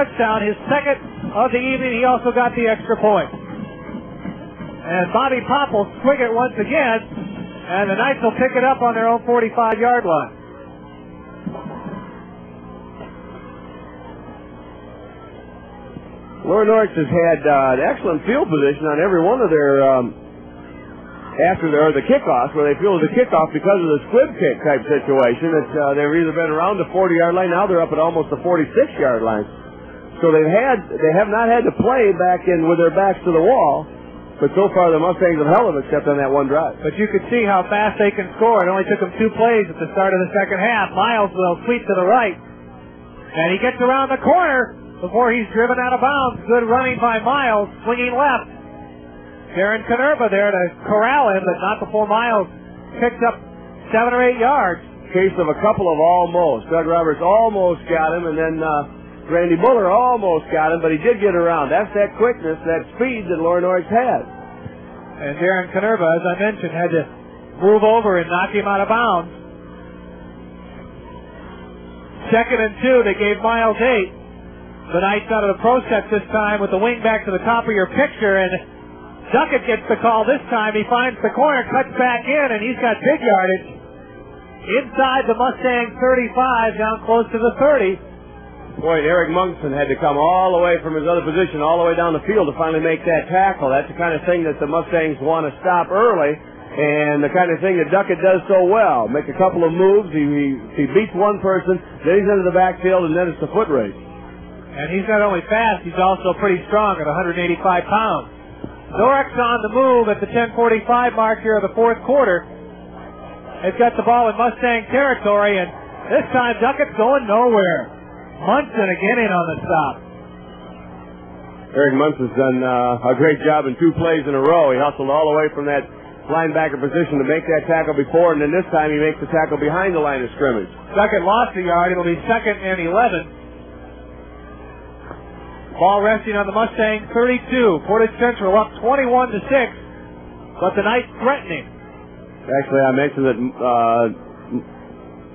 touchdown, his second of the evening. He also got the extra point. And Bobby Pop will swing it once again, and the Knights will pick it up on their own 45-yard line. Lower Norwich has had excellent field position on every one of their the kickoffs, where they feel the kickoff because of the squib kick type situation. They've either been around the 40-yard line, now they're up at almost the 46-yard line. So they have not had to play back in with their backs to the wall, but so far the Mustangs have held them except on that one drive. But you could see how fast they can score. It only took them 2 plays at the start of the second half. Miles will sweep to the right, and he gets around the corner before he's driven out of bounds. Good running by Miles, swinging left. Darren Canerva there to corral him, but not before Miles picked up 7 or 8 yards. Case of a couple of almost. Doug Roberts almost got him, and then Randy Buller almost got him, but he did get around. That's that quickness, that speed that Lower Norwich has. And Darren Canerva, as I mentioned, had to move over and knock him out of bounds. 2nd and 2, they gave Miles 8. The Knights out of the pro set this time with the wing back to the top of your picture, and Duckett gets the call this time. He finds the corner, cuts back in, and he's got big yardage. Inside the Mustang 35, down close to the 30. Boy, Eric Munson had to come all the way from his other position, all the way down the field to finally make that tackle. That's the kind of thing that the Mustangs want to stop early, and the kind of thing that Duckett does so well. Make a couple of moves, he beats one person, then he's into the backfield, and then it's the foot race. And he's not only fast, he's also pretty strong at 185 pounds. Norix on the move at the 10:45 mark here of the fourth quarter. They've got the ball in Mustang territory, and this time Duckett's going nowhere. Munson again in on the stop. Eric Munson's done a great job in 2 plays in a row. He hustled all the way from that linebacker position to make that tackle before, and then this time he makes the tackle behind the line of scrimmage. Duckett lost a yard. It'll be 2nd and 11. Ball resting on the Mustang 32. Portage Central up 21-6, but the Knights threatening. Actually, I mentioned that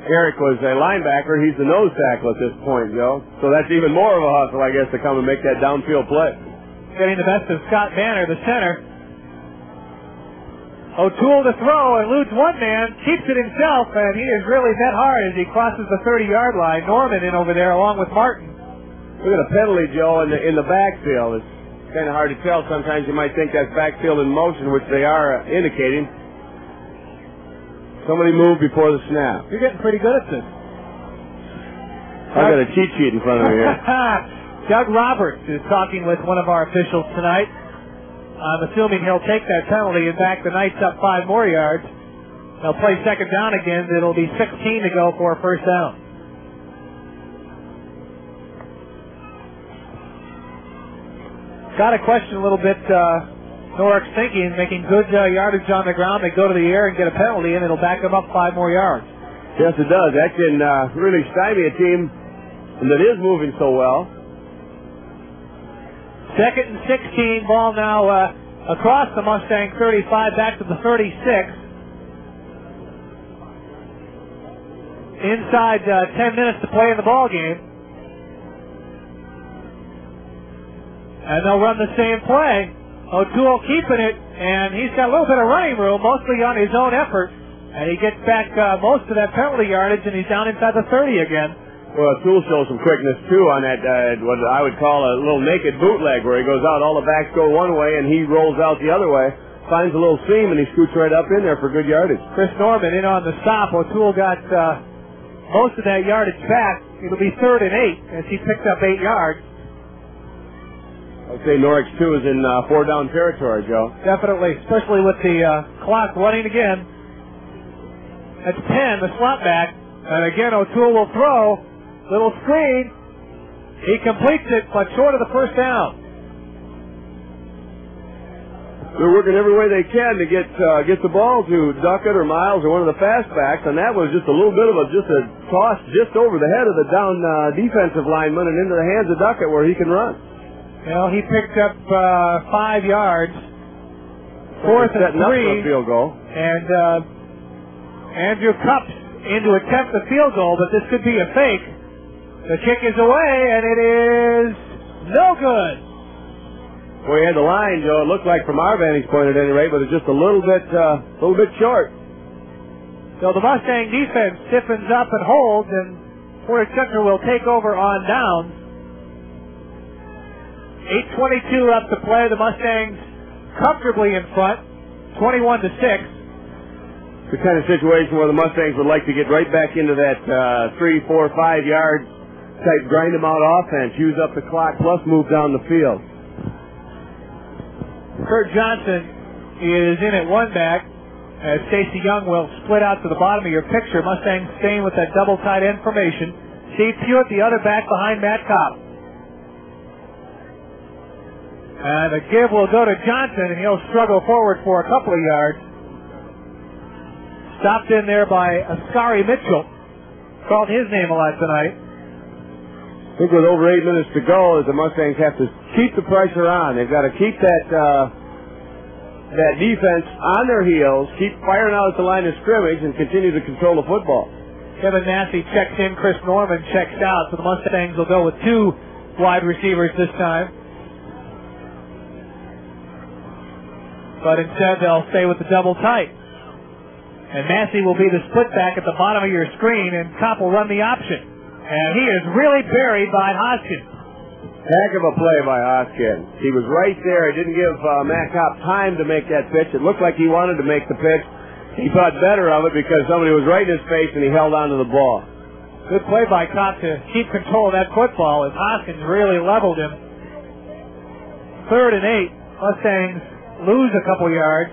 Eric was a linebacker. He's the nose tackle at this point, Joe. So that's even more of a hustle, I guess, to come and make that downfield play. Getting the best of Scott Banner, the center. O'Toole to throw, and eludes one man, keeps it himself, and he is really hit hard as he crosses the 30-yard line. Norman in over there along with Martin. Look at a penalty, Joe, in the backfield. It's kind of hard to tell. Sometimes you might think that's backfield in motion, which they are indicating. Somebody moved before the snap. You're getting pretty good at this. I've got a cheat sheet in front of me here. Doug Roberts is talking with one of our officials tonight. I'm assuming he'll take that penalty and back the Knights up 5 more yards. They'll play second down again. It'll be 16 to go for a first down. Got to question a little bit Norix thinking, making good yardage on the ground. They go to the air and get a penalty, and it'll back them up 5 more yards. Yes, it does. That can really stymie a team that is moving so well. 2nd and 16, ball now across the Mustang 35, back to the 36. Inside 10 minutes to play in the ball game. And they'll run the same play. O'Toole keeping it, and he's got a little bit of running room, mostly on his own effort. And he gets back most of that penalty yardage, and he's down inside the 30 again. Well, O'Toole shows some quickness, too, on that, what I would call a little naked bootleg, where he goes out, all the backs go one way, and he rolls out the other way, finds a little seam, and he scoots right up in there for good yardage. Chris Norman in on the stop. O'Toole got most of that yardage back. It'll be 3rd and 8, as he picked up 8 yards. I'd say Norwich, too, is in 4-down territory, Joe. Definitely, especially with the clock running again. That's 10, the slot back. And again, O'Toole will throw. Little screen. He completes it, but short of the first down. They're working every way they can to get the ball to Duckett or Miles or one of the fastbacks, and that was just a little bit of a toss just over the head of the down defensive lineman and into the hands of Duckett where he can run. Well, he picked up 5 yards. 4th and 3. Field goal. And Andrew Cups in to attempt the field goal, but this could be a fake. The kick is away, and it is good. Well, he had the line, Joe. It looked like from our vantage point at any rate, but it's just a little bit short. So the Mustang defense stiffens up and holds, and Portage Central will take over on downs. 8:22 left to play. The Mustangs comfortably in front, 21-6. The kind of situation where the Mustangs would like to get right back into that 3, 4, 5 yard type grind them out offense, use up the clock, plus move down the field. Kurt Johnson is in at one back, as Stacy Young will split out to the bottom of your picture. Mustangs staying with that double tight end formation. Steve Hewitt, the other back behind Matt Kopp. And the give will go to Johnson, and he'll struggle forward for a couple of yards. Stopped in there by Ascari Mitchell. Called his name a lot tonight. I think with over 8 minutes to go, the Mustangs have to keep the pressure on. They've got to keep that defense on their heels, keep firing out at the line of scrimmage, and continue to control the football. Kevin Massey checks in, Chris Norman checks out, so the Mustangs will go with 2 wide receivers this time. But instead they'll stay with the double tight. And Massey will be the split back at the bottom of your screen, and Kopp will run the option. And he is really buried by Hoskins. Heck of a play by Hoskins. He was right there. He didn't give Matt Kopp time to make that pitch. It looked like he wanted to make the pitch. He thought better of it because somebody was right in his face and he held on to the ball. Good play by Kopp to keep control of that football as Hoskins really leveled him. 3rd and 8. Mustangs lose a couple yards.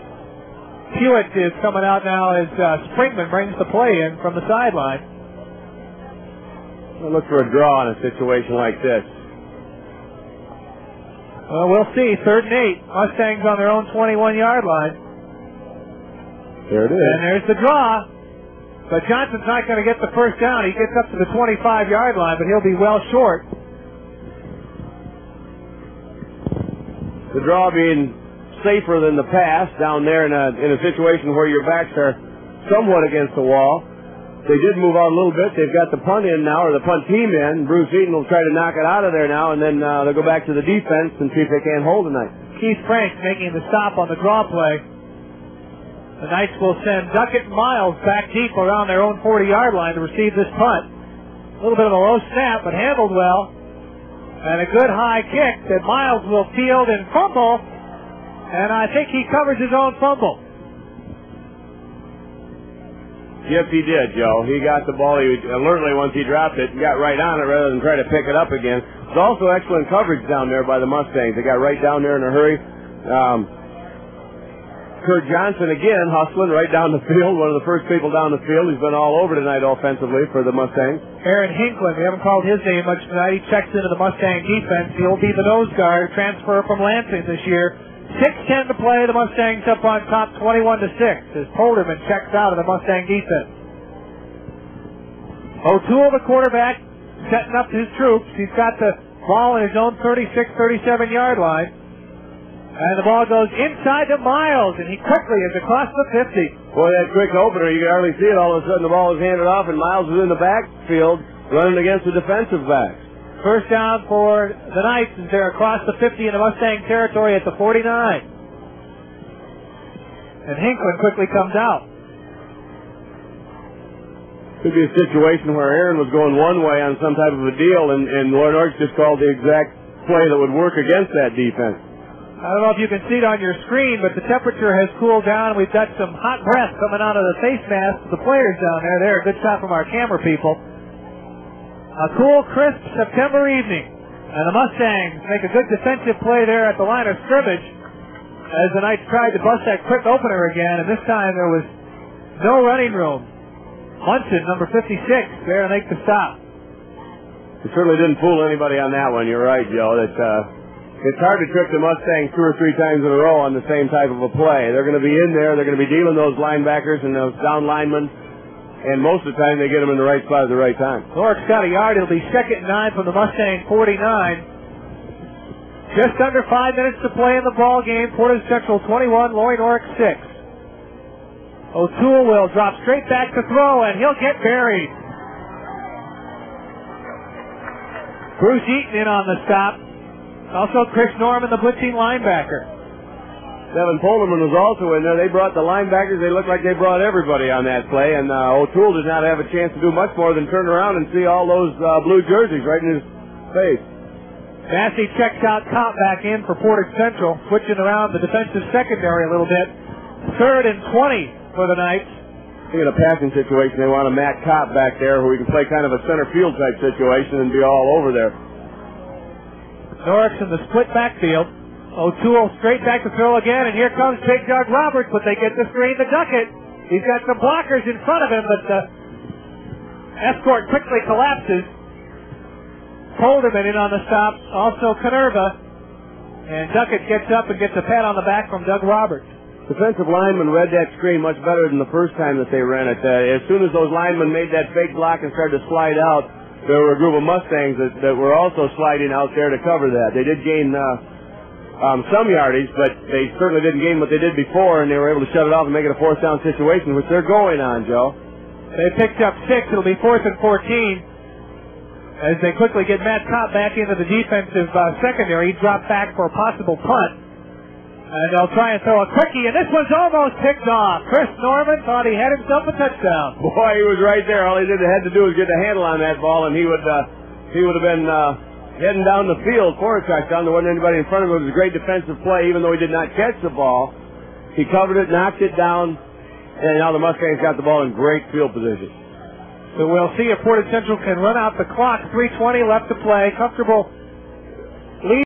Hewitt is coming out now as Springman brings the play in from the sideline. We'll look for a draw in a situation like this. Well, we'll see. 3rd and 8. Mustangs on their own 21-yard line. There it is. And there's the draw. But Johnson's not going to get the first down. He gets up to the 25-yard line, but he'll be well short. The draw being safer than the pass down there in a situation where your backs are somewhat against the wall. They did move out a little bit. They've got the punt in now, or the punt team in. Bruce Eaton will try to knock it out of there now, and then they'll go back to the defense and see if they can't hold tonight. Keith Frank making the stop on the draw play. The Knights will send Duckett and Miles back deep around their own 40-yard line to receive this punt. A little bit of a low snap, but handled well. And a good high kick that Miles will field and fumble. And I think he covers his own fumble. Yes, he did, Joe. He got the ball. He alertly, once he dropped it, got right on it rather than try to pick it up again. There's also excellent coverage down there by the Mustangs. They got right down there in a hurry. Kurt Johnson, again, hustling right down the field. One of the first people down the field. He's been all over tonight offensively for the Mustangs. Aaron Hinklin, we haven't called his name much tonight. He checks into the Mustang defense. He'll be the nose guard, transfer from Lansing this year. 6:10 to play. The Mustangs up on top, 21-6. As Polderman checks out of the Mustang defense. O'Toole, the quarterback, setting up his troops. He's got the ball in his own 36, 37-yard line. And the ball goes inside to Miles, and he quickly is across the 50. Boy, that quick opener, you can hardly see it. All of a sudden, the ball is handed off, and Miles is in the backfield running against the defensive backs. First down for the Knights as they're across the 50 in the Mustang territory at the 49. And Hinklin quickly comes out. Could be a situation where Aaron was going one way on some type of a deal, and Loren Orks just called the exact play that would work against that defense. I don't know if you can see it on your screen, but the temperature has cooled down. We've got some hot breath coming out of the face masks of the players down there. There, a good shot from our camera people. A cool, crisp September evening. And the Mustangs make a good defensive play there at the line of scrimmage as the Knights tried to bust that quick opener again, and this time there was no running room. Munson, number 56, there to make the stop. It certainly didn't fool anybody on that one. You're right, Joe. It's hard to trick the Mustangs 2 or 3 times in a row on the same type of a play. They're going to be in there. They're going to be dealing those linebackers and those down linemen. And most of the time, they get them in the right spot at the right time. Norrick's got a yard. It'll be 2nd and 9 from the Mustang 49. Just under 5 minutes to play in the ball game. Portage Central 21, Loren Orks 6. O'Toole will drop straight back to throw, and he'll get buried. Bruce Eaton in on the stop. Also, Chris Norman, the blitzing linebacker. Devin Polerman was also in there. They brought the linebackers. They looked like they brought everybody on that play, and O'Toole did not have a chance to do much more than turn around and see all those blue jerseys right in his face. Massey checks out Kopp back in for Portage Central, switching around the defensive secondary a little bit. 3rd and 20 for the Knights. In a passing situation, they want a Matt Kopp back there who he can play kind of a center field type situation and be all over there. Norris in the split backfield. O'Toole straight back to throw again, and here comes Big Doug Roberts, but they get the screen to Duckett. He's got some blockers in front of him, but the escort quickly collapses. Holderman in on the stop, also Canerva, and Duckett gets up and gets a pat on the back from Doug Roberts. Defensive linemen read that screen much better than the first time that they ran it. As soon as those linemen made that fake block and started to slide out, there were a group of Mustangs that were also sliding out there to cover that. They did gain some yardage, but they certainly didn't gain what they did before, and they were able to shut it off and make it a 4th down situation, which they're going on, Joe. They picked up 6. It'll be 4th and 14 as they quickly get Matt Kopp back into the defensive secondary. He dropped back for a possible punt, and they'll try and throw a quickie, and this one's almost picked off. Chris Norman thought he had himself a touchdown. Boy, he was right there. All he had to do was get a handle on that ball, and he would have been heading down the field for a touchdown. There wasn't anybody in front of him. It was a great defensive play, even though he did not catch the ball. He covered it, knocked it down, and now the Mustangs got the ball in great field position. So we'll see if Portage Central can run out the clock. 3:20 left to play. Comfortable